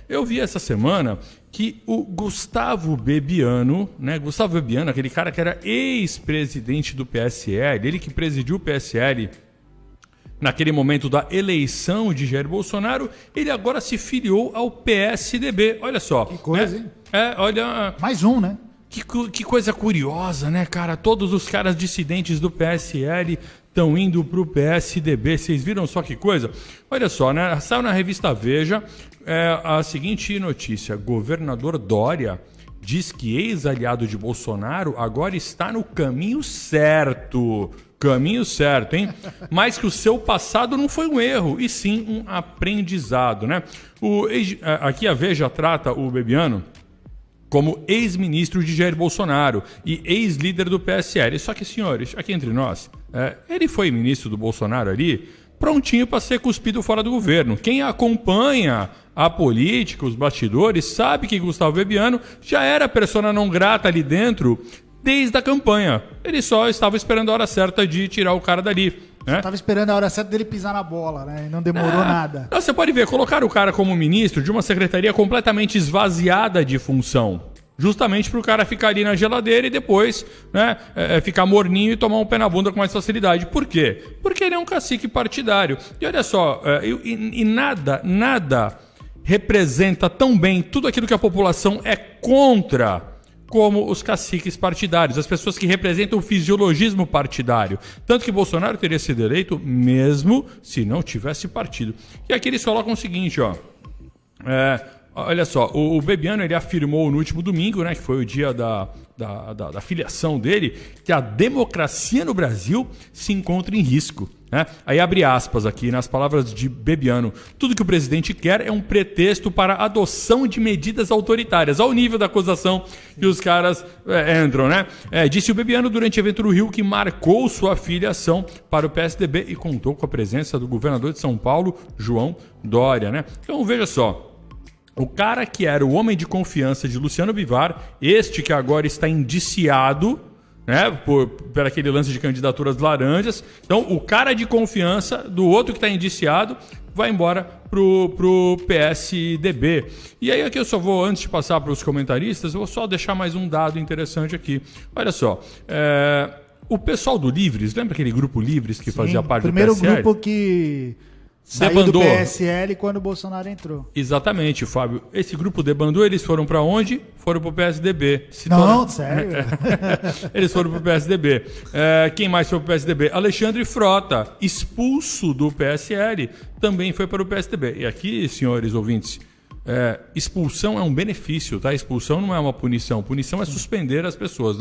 eu vi essa semana que o Gustavo Bebiano, né? Gustavo Bebiano, aquele cara que era ex-presidente do PSL, ele que presidiu o PSL naquele momento da eleição de Jair Bolsonaro, ele agora se filiou ao PSDB. Olha só. Que coisa, né? hein? Olha... Mais um, né? Que coisa curiosa, né, cara? Todos os caras dissidentes do PSL estão indo para o PSDB. Vocês viram só que coisa? Olha só, né? Saiu na revista Veja a seguinte notícia. Governador Dória diz que ex-aliado de Bolsonaro agora está no caminho certo. Caminho certo, hein? Mas que o seu passado não foi um erro, e sim um aprendizado, né? Aqui a Veja trata o Bebiano como ex-ministro de Jair Bolsonaro e ex-líder do PSL. Só que, senhores, aqui entre nós, ele foi ministro do Bolsonaro ali, prontinho para ser cuspido fora do governo. Quem acompanha a política, os bastidores, sabe que Gustavo Bebiano já era persona não grata ali dentro desde a campanha. Ele só estava esperando a hora certa de tirar o cara dali. Estava esperando a hora certa dele pisar na bola, né? E não demorou nada. Não, você pode ver, colocaram o cara como ministro de uma secretaria completamente esvaziada de função. Justamente para o cara ficar ali na geladeira e depois, né, ficar morninho e tomar um pé na bunda com mais facilidade. Por quê? Porque ele é um cacique partidário. E olha só, nada representa tão bem tudo aquilo que a população é contra como os caciques partidários, as pessoas que representam o fisiologismo partidário. Tanto que Bolsonaro teria sido eleito mesmo se não tivesse partido. E aqui eles colocam o seguinte, ó. Olha só, o Bebiano ele afirmou no último domingo, né, que foi o dia da filiação dele, que a democracia no Brasil se encontra em risco. Né? Aí abre aspas aqui nas palavras de Bebiano. Tudo que o presidente quer é um pretexto para a adoção de medidas autoritárias. Ao nível da acusação que os caras entram, né? Disse o Bebiano durante o evento no Rio que marcou sua filiação para o PSDB e contou com a presença do governador de São Paulo, João Dória. Né? Então veja só. O cara que era o homem de confiança de Luciano Bivar, este que agora está indiciado, né, por aquele lance de candidaturas laranjas. Então, o cara de confiança do outro que está indiciado vai embora pro PSDB. E aí aqui eu só vou, antes de passar para os comentaristas, eu vou só deixar mais um dado interessante aqui. Olha só, o pessoal do Livres, lembra aquele grupo Livres que fazia parte do PSL? Primeiro grupo que saiu debandou. do PSL quando o Bolsonaro entrou. Exatamente, Fábio. Esse grupo debandou, eles foram para onde? Foram para o PSDB. Sério? Eles foram para o PSDB. Quem mais foi para o PSDB? Alexandre Frota, expulso do PSL, também foi para o PSDB. E aqui, senhores ouvintes, expulsão é um benefício, tá? Expulsão não é uma punição. Punição é suspender as pessoas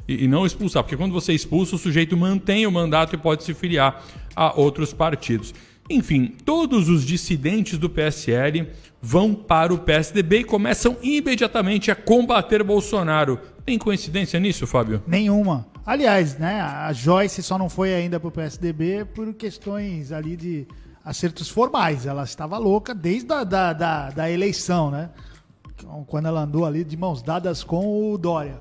e não expulsar. Porque quando você expulsa, o sujeito mantém o mandato e pode se filiar a outros partidos. Enfim, todos os dissidentes do PSL vão para o PSDB e começam imediatamente a combater Bolsonaro. Tem coincidência nisso, Fábio? Nenhuma. Aliás, né, a Joyce só não foi ainda para o PSDB por questões ali de acertos formais. Ela estava louca desde da eleição, né? Quando ela andou ali de mãos dadas com o Dória.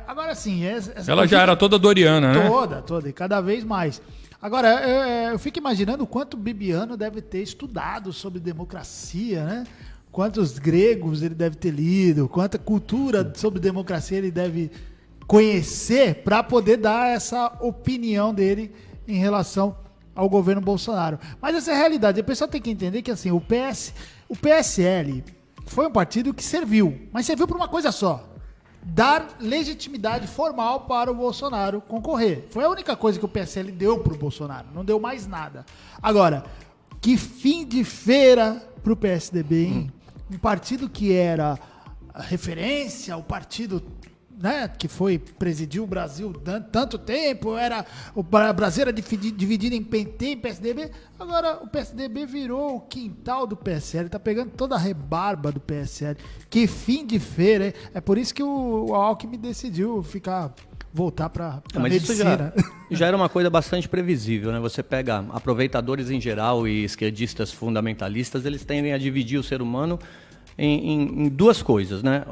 Agora sim... Ela já era toda doriana, né? Toda, e cada vez mais. Agora, eu fico imaginando o quanto o Bebiano deve ter estudado sobre democracia, né? Quantos gregos ele deve ter lido, quanta cultura sobre democracia ele deve conhecer para poder dar essa opinião dele em relação ao governo Bolsonaro. Mas essa é a realidade. O pessoal tem que entender que assim, o PSL foi um partido que serviu, mas serviu para uma coisa só. Dar legitimidade formal para o Bolsonaro concorrer. Foi a única coisa que o PSL deu para o Bolsonaro. Não deu mais nada. Agora, que fim de feira para o PSDB, hein? Um partido que era a referência, o partido, né, que presidiu o Brasil tanto tempo, o Brasil era dividido em PT e PSDB, agora o PSDB virou o quintal do PSL, tá pegando toda a rebarba do PSL. Que fim de feira, hein? É por isso que o Alckmin decidiu voltar para medicina. Isso já era uma coisa bastante previsível, né? Você pega aproveitadores em geral e esquerdistas fundamentalistas, eles tendem a dividir o ser humano em duas coisas, né?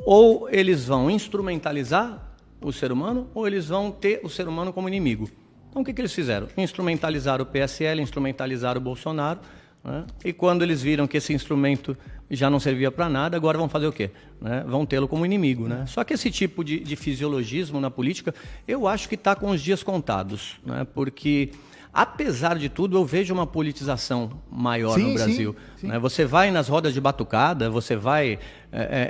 Ou eles vão instrumentalizar o ser humano, ou eles vão ter o ser humano como inimigo. Então, o que eles fizeram? Instrumentalizaram o PSL, instrumentalizaram o Bolsonaro, né? E quando eles viram que esse instrumento já não servia para nada, agora vão fazer o quê? Né? Vão tê-lo como inimigo. Né? Só que esse tipo de fisiologismo na política, eu acho que está com os dias contados, né? Porque, apesar de tudo, eu vejo uma politização maior no Brasil. Sim. Né? Você vai nas rodas de batucada, você vai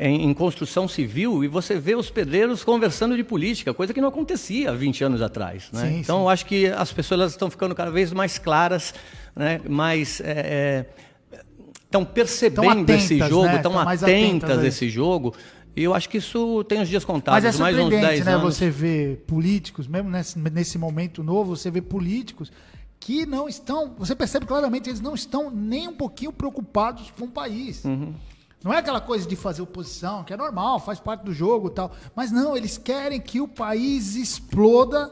em construção civil e você vê os pedreiros conversando de política, coisa que não acontecia há 20 anos atrás. Né? Sim, então, eu acho que as pessoas estão ficando cada vez mais claras, né? Mais... estão percebendo atentas, esse jogo, né? Estão atentas a esse jogo, e eu acho que isso tem os dias contados, mas é mais uns 10 né? anos. Você vê políticos, mesmo nesse momento novo, você vê políticos que não estão, você percebe claramente, eles não estão nem um pouquinho preocupados com o país. Uhum. Não é aquela coisa de fazer oposição, que é normal, faz parte do jogo e tal, mas não, eles querem que o país exploda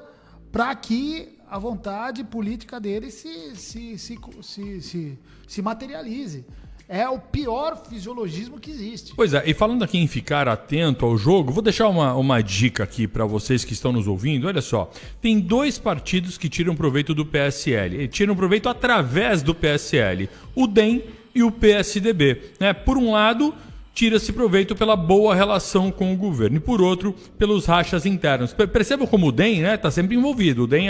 para que a vontade política deles se materialize. É o pior fisiologismo que existe. Pois é, e falando aqui em ficar atento ao jogo, vou deixar uma dica aqui para vocês que estão nos ouvindo. Olha só, tem 2 partidos que tiram proveito do PSL. E tiram proveito através do PSL, o DEM e o PSDB. Né? Por um lado, tira-se proveito pela boa relação com o governo e, por outro, pelos rachas internos. Percebam como o DEM está sempre envolvido. O DEM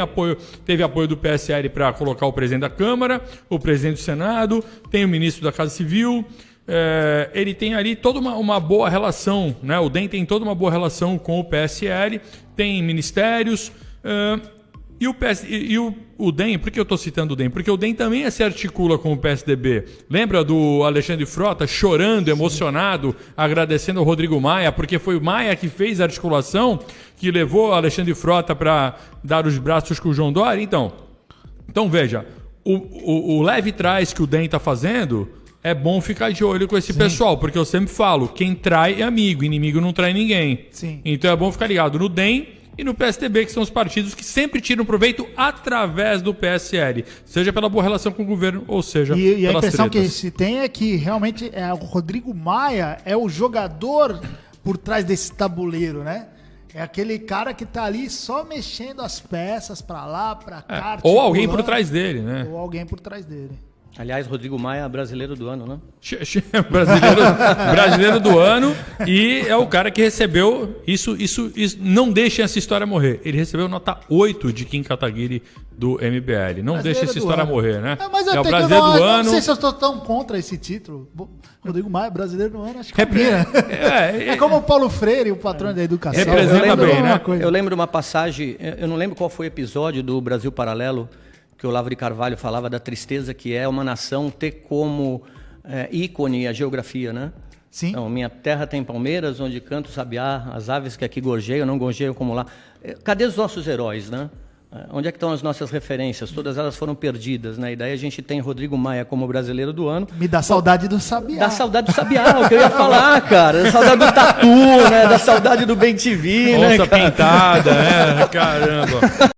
teve apoio do PSL para colocar o presidente da Câmara, o presidente do Senado, tem o ministro da Casa Civil. Ele tem ali toda uma boa relação. Né? O DEM tem toda uma boa relação com o PSL, tem ministérios... E o DEM, por que eu estou citando o DEM? Porque o DEM também se articula com o PSDB. Lembra do Alexandre Frota chorando, emocionado, agradecendo ao Rodrigo Maia, porque foi o Maia que fez a articulação, que levou o Alexandre Frota para dar os braços com o João Dória? Então veja, o leve trás que o DEM está fazendo, é bom ficar de olho com esse pessoal, porque eu sempre falo, quem trai é amigo, inimigo não trai ninguém. Sim. Então é bom ficar ligado no DEM e no PSDB, que são os partidos que sempre tiram proveito através do PSL, seja pela boa relação com o governo, ou seja pelas E a impressão tretas. que se tem é que realmente o Rodrigo Maia é o jogador por trás desse tabuleiro, né? É aquele cara que tá ali só mexendo as peças pra lá, pra cá. Ou alguém por trás dele, né? Ou alguém por trás dele. Aliás, Rodrigo Maia é brasileiro do ano, né? brasileiro do ano, e é o cara que recebeu isso. Não deixem essa história morrer. Ele recebeu nota 8 de Kim Kataguiri do MBL. Não deixe essa história morrer, né? Mas é o brasileiro do ano. Não sei se eu estou tão contra esse título. Rodrigo Maia, brasileiro do ano, acho que é como o Paulo Freire, o patrão da educação. Representa bem, né? Eu lembro uma passagem, eu não lembro qual foi o episódio do Brasil Paralelo, que o Olavo de Carvalho falava da tristeza que é uma nação ter como ícone a geografia, né? Sim. Então, minha terra tem palmeiras, onde canta o sabiá, as aves que aqui gorjeiam, não gorjeiam como lá. Cadê os nossos heróis, né? Onde é que estão as nossas referências? Todas elas foram perdidas, né? E daí a gente tem Rodrigo Maia como brasileiro do ano. Me dá saudade do sabiá. Dá saudade do sabiá, o que eu ia falar, cara. Da saudade do tatu, né? Da saudade do bem-te-vi, né? Onça pintada, né? Caramba.